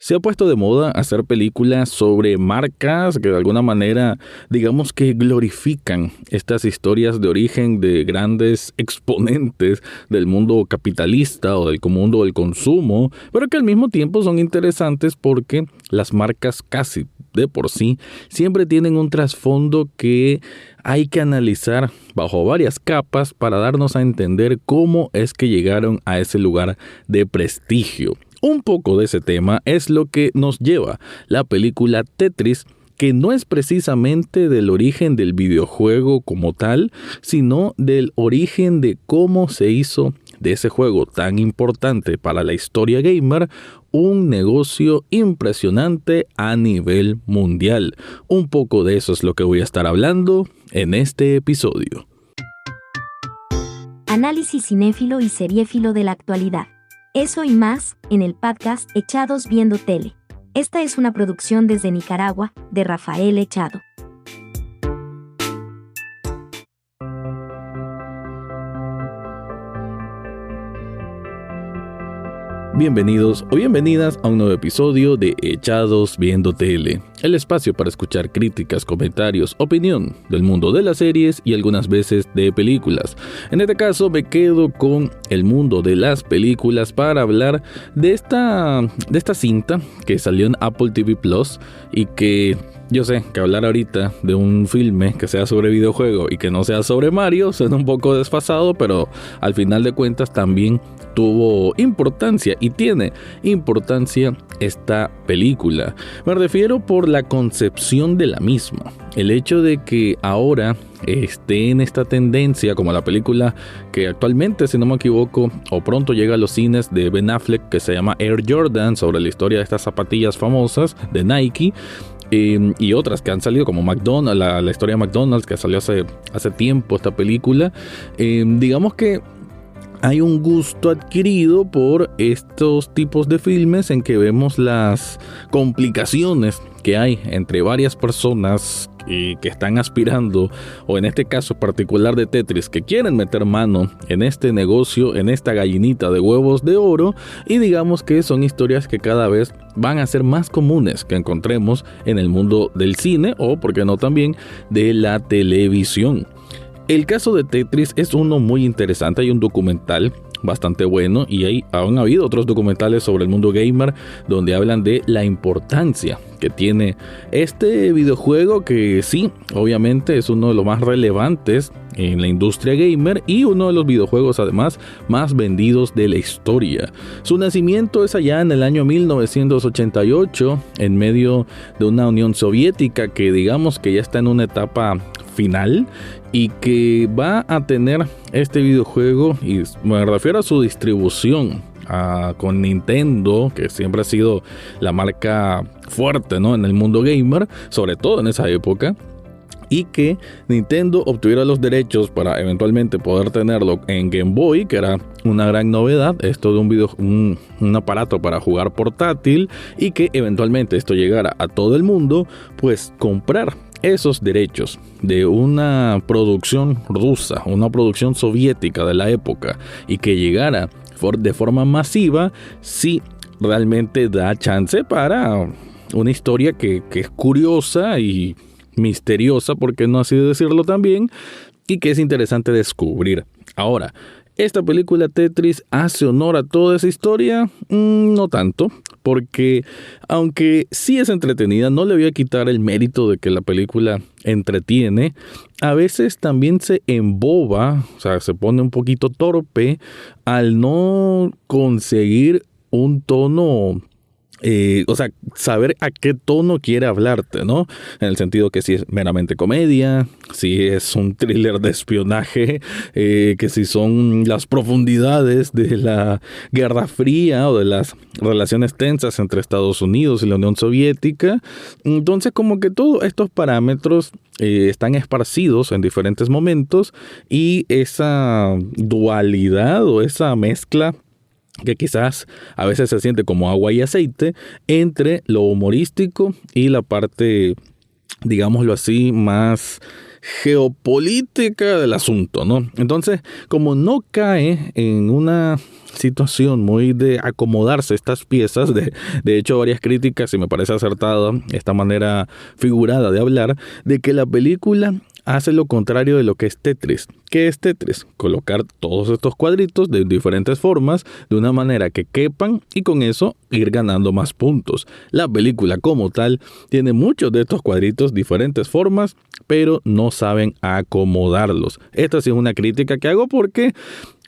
Se ha puesto de moda hacer películas sobre marcas que de alguna manera, digamos que glorifican estas historias de origen de grandes exponentes del mundo capitalista o del mundo del consumo, pero que al mismo tiempo son interesantes porque las marcas casi de por sí siempre tienen un trasfondo que hay que analizar bajo varias capas para darnos a entender cómo es que llegaron a ese lugar de prestigio. Un poco de ese tema es lo que nos lleva la película Tetris, que no es precisamente del origen del videojuego como tal, sino del origen de cómo se hizo de ese juego tan importante para la historia gamer un negocio impresionante a nivel mundial. Un poco de eso es lo que voy a estar hablando en este episodio. Análisis cinéfilo y seriéfilo de la actualidad. Eso y más, en el podcast Echados Viendo Tele. Esta es una producción desde Nicaragua, de Rafael Echado. Bienvenidos o bienvenidas a un nuevo episodio de Echados Viendo Tele, el espacio para escuchar críticas, comentarios, opinión del mundo de las series y algunas veces de películas. En este caso me quedo con el mundo de las películas para hablar de esta cinta que salió en Apple TV Plus y que yo sé que hablar ahorita de un filme que sea sobre videojuego y que no sea sobre Mario suena un poco desfasado, pero al final de cuentas también tuvo importancia y tiene importancia esta película. Me refiero por la concepción de la misma. El hecho de que ahora esté en esta tendencia como la película que actualmente, si no me equivoco, o pronto llega a los cines de Ben Affleck, que se llama Air Jordan, sobre la historia de estas zapatillas famosas de Nike. Y otras que han salido como McDonald's, la historia de McDonald's que salió hace tiempo esta película. Digamos que hay un gusto adquirido por estos tipos de filmes en que vemos las complicaciones que hay entre varias personas que están aspirando, o en este caso particular de Tetris, que quieren meter mano en este negocio, en esta gallinita de huevos de oro, y digamos que son historias que cada vez van a ser más comunes que encontremos en el mundo del cine o, por qué no, también de la televisión. El caso de Tetris es uno muy interesante. Hay un documental bastante bueno y han habido otros documentales sobre el mundo gamer donde hablan de la importancia que tiene este videojuego, que sí, obviamente es uno de los más relevantes en la industria gamer y uno de los videojuegos además más vendidos de la historia. Su nacimiento es allá en el año 1988 en medio de una Unión Soviética que digamos que ya está en una etapa final y que va a tener este videojuego, y me refiero a su distribución con Nintendo, que siempre ha sido la marca fuerte, ¿no?, en el mundo gamer, sobre todo en esa época, y que Nintendo obtuviera los derechos para eventualmente poder tenerlo en Game Boy, que era una gran novedad, esto de un aparato para jugar portátil, y que eventualmente esto llegara a todo el mundo, pues comprar esos derechos de una producción rusa, una producción soviética de la época, y que llegara de forma masiva, sí realmente da chance para una historia que es curiosa y misteriosa, por qué no así decirlo también, y que es interesante descubrir. Ahora, ¿esta película Tetris hace honor a toda esa historia? No tanto, porque aunque sí es entretenida, no le voy a quitar el mérito de que la película entretiene. A veces también se emboba, o sea, se pone un poquito torpe al no conseguir un tono, o sea, saber a qué tono quiere hablarte, ¿no? En el sentido que si es meramente comedia, si es un thriller de espionaje, que si son las profundidades de la Guerra Fría o de las relaciones tensas entre Estados Unidos y la Unión Soviética. Entonces, como que todos estos parámetros están esparcidos en diferentes momentos, y esa dualidad o esa mezcla que quizás a veces se siente como agua y aceite entre lo humorístico y la parte, digámoslo así, más geopolítica del asunto, ¿no? Entonces, como no cae en una situación muy de acomodarse estas piezas, de hecho varias críticas, y me parece acertada esta manera figurada de hablar, de que la película hace lo contrario de lo que es Tetris. ¿Qué es Tetris? Colocar todos estos cuadritos de diferentes formas, de una manera que quepan y con eso ir ganando más puntos. La película como tal tiene muchos de estos cuadritos, diferentes formas, pero no saben acomodarlos. Esta sí es una crítica que hago porque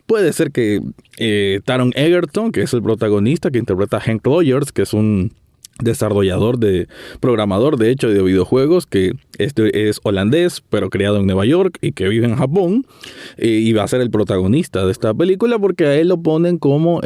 puede ser que Taron Egerton, que es el protagonista que interpreta a Hank Rogers, que es un programador de hecho de videojuegos, que es holandés pero criado en Nueva York y que vive en Japón, y va a ser el protagonista de esta película porque a él lo ponen como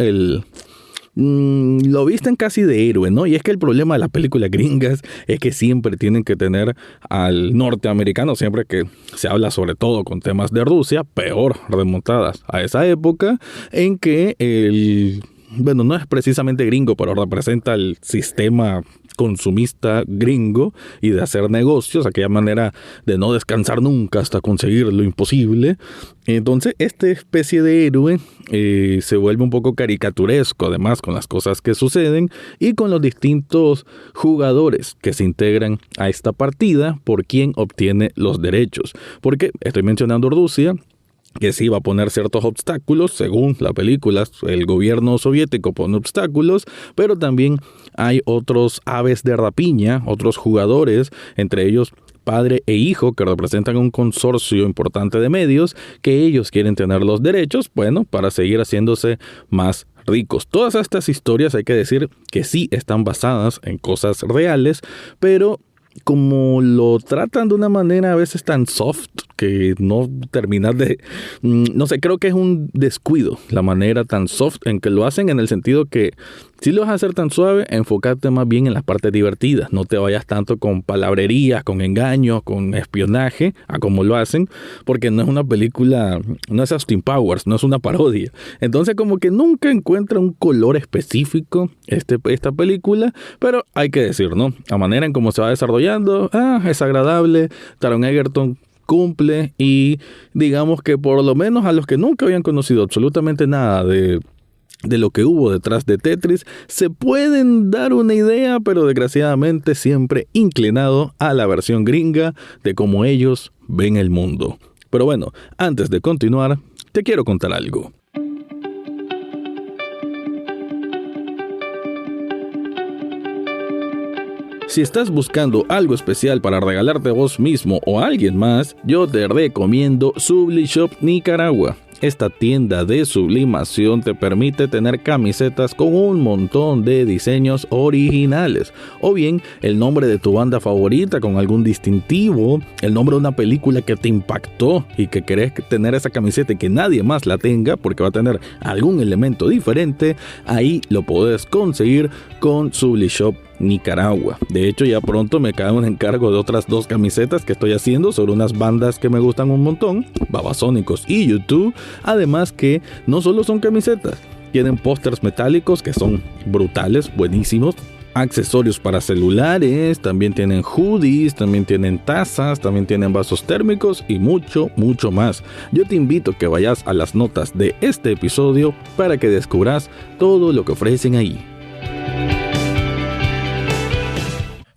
lo visten casi de héroe, ¿no? Y es que el problema de las películas gringas es que siempre tienen que tener al norteamericano, siempre que se habla sobre todo con temas de Rusia, peor remontadas a esa época en que bueno, no es precisamente gringo, pero representa el sistema consumista gringo y de hacer negocios, aquella manera de no descansar nunca hasta conseguir lo imposible. Entonces, esta especie de héroe se vuelve un poco caricaturesco, además, con las cosas que suceden y con los distintos jugadores que se integran a esta partida por quien obtiene los derechos. Porque estoy mencionando Rusia, que sí va a poner ciertos obstáculos, según la película, el gobierno soviético pone obstáculos, pero también hay otros aves de rapiña, otros jugadores, entre ellos padre e hijo, que representan un consorcio importante de medios, que ellos quieren tener los derechos, bueno, para seguir haciéndose más ricos. Todas estas historias hay que decir que sí están basadas en cosas reales, pero como lo tratan de una manera a veces tan soft que no terminas de... No sé, creo que es un descuido la manera tan soft en que lo hacen, en el sentido que si lo vas a hacer tan suave, enfócate más bien en las partes divertidas. No te vayas tanto con palabrerías, con engaños, con espionaje, a como lo hacen, porque no es una película, no es Austin Powers, no es una parodia. Entonces como que nunca encuentra un color específico esta película, pero hay que decir, ¿no? La manera en cómo se va desarrollando, es agradable. Taron Egerton cumple y digamos que por lo menos a los que nunca habían conocido absolutamente nada de lo que hubo detrás de Tetris, se pueden dar una idea, pero desgraciadamente siempre inclinado a la versión gringa de cómo ellos ven el mundo. Pero bueno, antes de continuar, te quiero contar algo. Si estás buscando algo especial para regalarte a vos mismo o a alguien más, yo te recomiendo Sublishop Nicaragua. Esta tienda de sublimación te permite tener camisetas con un montón de diseños originales, o bien el nombre de tu banda favorita con algún distintivo, el nombre de una película que te impactó y que querés tener esa camiseta y que nadie más la tenga porque va a tener algún elemento diferente. Ahí lo podés conseguir con Sublishop Nicaragua. De hecho, ya pronto me cae un encargo de otras 2 camisetas que estoy haciendo sobre unas bandas que me gustan un montón, Babasónicos y YouTube. Además que no solo son camisetas, tienen pósters metálicos que son brutales, buenísimos, accesorios para celulares, también tienen hoodies, también tienen tazas, también tienen vasos térmicos y mucho, mucho más. Yo te invito a que vayas a las notas de este episodio para que descubras todo lo que ofrecen ahí.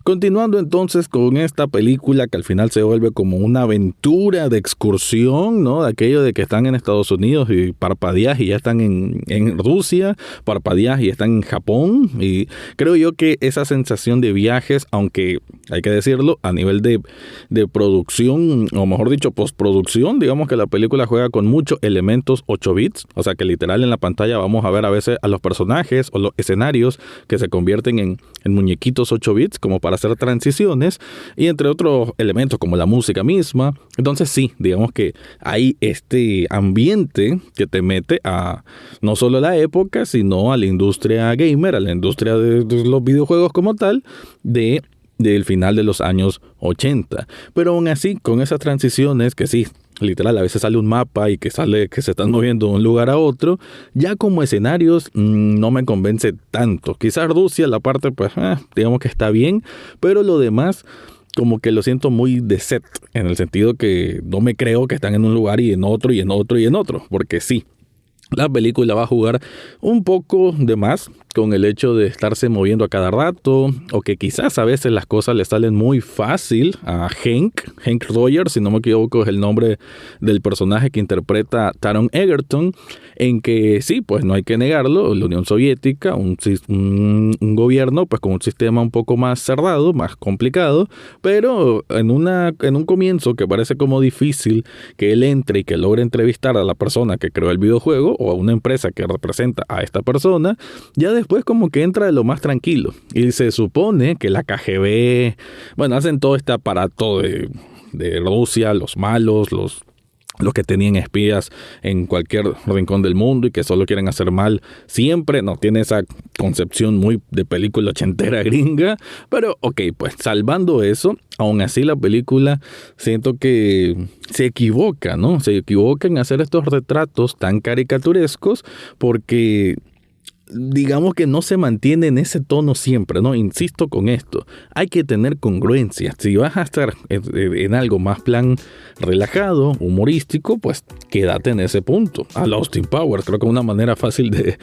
Continuando entonces con esta película que al final se vuelve como una aventura de excursión, ¿no? De aquello de que están en Estados Unidos y parpadeas y ya están en Rusia, parpadeas y están en Japón. Y creo yo que esa sensación de viajes, aunque hay que decirlo, a nivel de producción, o mejor dicho, postproducción, digamos que la película juega con muchos elementos 8 bits, o sea que literal en la pantalla vamos a ver a veces a los personajes o los escenarios que se convierten en muñequitos 8 bits, como para hacer transiciones, y entre otros elementos como la música misma. Entonces sí, digamos que hay este ambiente que te mete a no solo la época, sino a la industria gamer, a la industria de los videojuegos como tal, del final de los años 80. Pero aún así, con esas transiciones que sí, literal, a veces sale un mapa y que se están moviendo de un lugar a otro, ya como escenarios no me convence tanto. Quizás Rusia, la parte, pues, digamos que está bien, pero lo demás como que lo siento muy de set, en el sentido que no me creo que están en un lugar y en otro y en otro y en otro, porque sí. La película va a jugar un poco de más con el hecho de estarse moviendo a cada rato, o que quizás a veces las cosas le salen muy fácil a Hank Rogers, si no me equivoco es el nombre del personaje que interpreta Taron Egerton, en que sí, pues no hay que negarlo, la Unión Soviética, un gobierno pues con un sistema un poco más cerrado, más complicado, pero en un comienzo que parece como difícil que él entre y que logre entrevistar a la persona que creó el videojuego, o a una empresa que representa a esta persona, ya después como que entra de lo más tranquilo. Y se supone que la KGB, bueno, hacen todo este aparato de Rusia, los malos, los que tenían espías en cualquier rincón del mundo y que solo quieren hacer mal siempre, no tiene esa concepción muy de película ochentera gringa, pero ok, pues salvando eso, aún así la película siento que se equivoca, ¿no? Se equivoca en hacer estos retratos tan caricaturescos porque digamos que no se mantiene en ese tono siempre, ¿no? Insisto con esto, hay que tener congruencia. Si vas a estar en algo más plan relajado, humorístico, pues quédate en ese punto. A la Austin Powers, creo que es una manera fácil de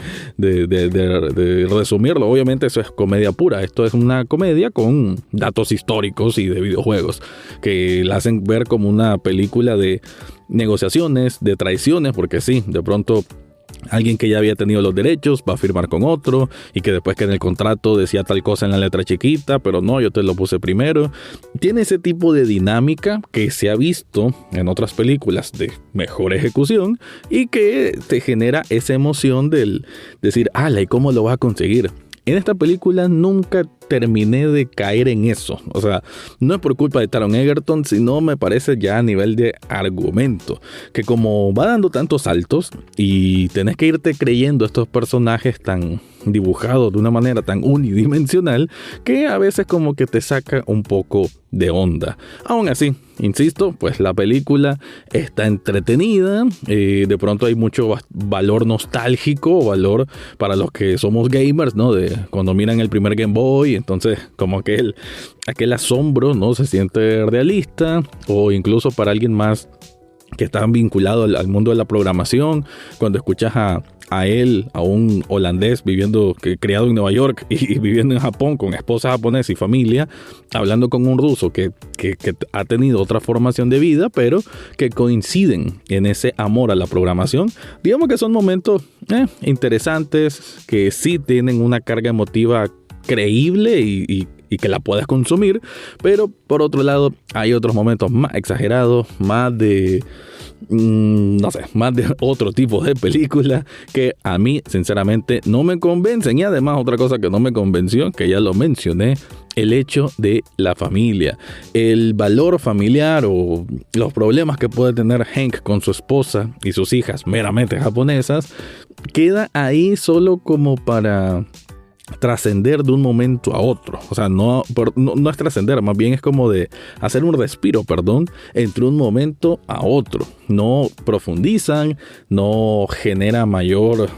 resumirlo. Obviamente eso es comedia pura, esto es una comedia con datos históricos y de videojuegos, que la hacen ver como una película de negociaciones, de traiciones, porque sí, de pronto alguien que ya había tenido los derechos va a firmar con otro y que después que en el contrato decía tal cosa en la letra chiquita, pero no, yo te lo puse primero. Tiene ese tipo de dinámica que se ha visto en otras películas de mejor ejecución y que te genera esa emoción del decir, ¡ala! ¿Y cómo lo vas a conseguir? En esta película nunca terminé de caer en eso. O sea, no es por culpa de Taron Egerton, sino me parece ya a nivel de argumento. Que como va dando tantos saltos y tenés que irte creyendo estos personajes tan dibujados de una manera tan unidimensional, que a veces como que te saca un poco de onda. Aún así, insisto, pues la película está entretenida, de pronto hay mucho valor nostálgico, valor para los que somos gamers, ¿no? De cuando miran el primer Game Boy, entonces como aquel asombro, ¿no? Se siente realista, o incluso para alguien más que está vinculado al mundo de la programación, cuando escuchas a un holandés criado en Nueva York y viviendo en Japón con esposa japonesa y familia, hablando con un ruso que ha tenido otra formación de vida, pero que coinciden en ese amor a la programación. Digamos que son momentos interesantes, que sí tienen una carga emotiva creíble y que la puedas consumir, pero por otro lado hay otros momentos más exagerados, más de otro tipo de película que a mí sinceramente no me convencen. Y además otra cosa que no me convenció, que ya lo mencioné, el hecho de la familia, el valor familiar o los problemas que puede tener Hank con su esposa y sus hijas meramente japonesas, queda ahí solo como para trascender de un momento a otro. O sea, no es trascender, más bien es como de hacer un respiro, entre un momento a otro. No profundizan, no genera mayor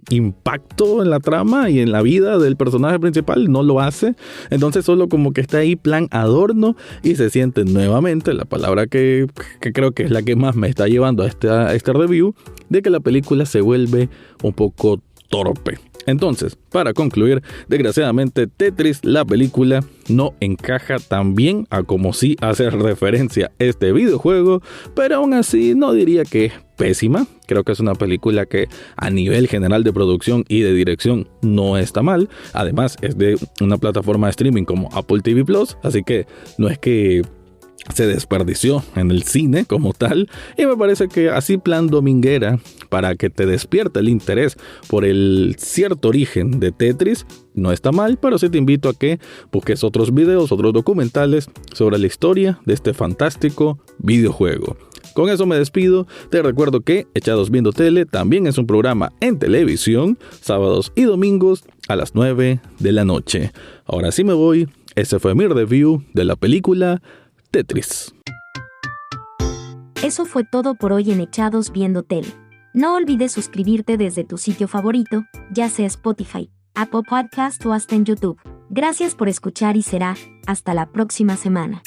impacto en la trama y en la vida del personaje principal, no lo hace. Entonces solo como que está ahí plan adorno y se siente nuevamente, la palabra que creo que es la que más me está llevando a este review, de que la película se vuelve un poco torpe. Entonces, para concluir, desgraciadamente Tetris, la película, no encaja tan bien a como sí hace referencia este videojuego, pero aún así no diría que es pésima. Creo que es una película que a nivel general de producción y de dirección no está mal. Además es de una plataforma de streaming como Apple TV Plus, así que no es que se desperdició en el cine como tal, y me parece que así plan dominguera, para que te despierte el interés por el cierto origen de Tetris, no está mal, pero sí te invito a que busques otros videos, otros documentales sobre la historia de este fantástico videojuego. Con eso me despido. Te recuerdo que Echados Viendo Tele también es un programa en televisión, sábados y domingos a las 9 de la noche. Ahora sí me voy. Ese fue mi review de la película Tetris. Eso fue todo por hoy en Echados Viendo Tele. No olvides suscribirte desde tu sitio favorito, ya sea Spotify, Apple Podcast o hasta en YouTube. Gracias por escuchar y será hasta la próxima semana.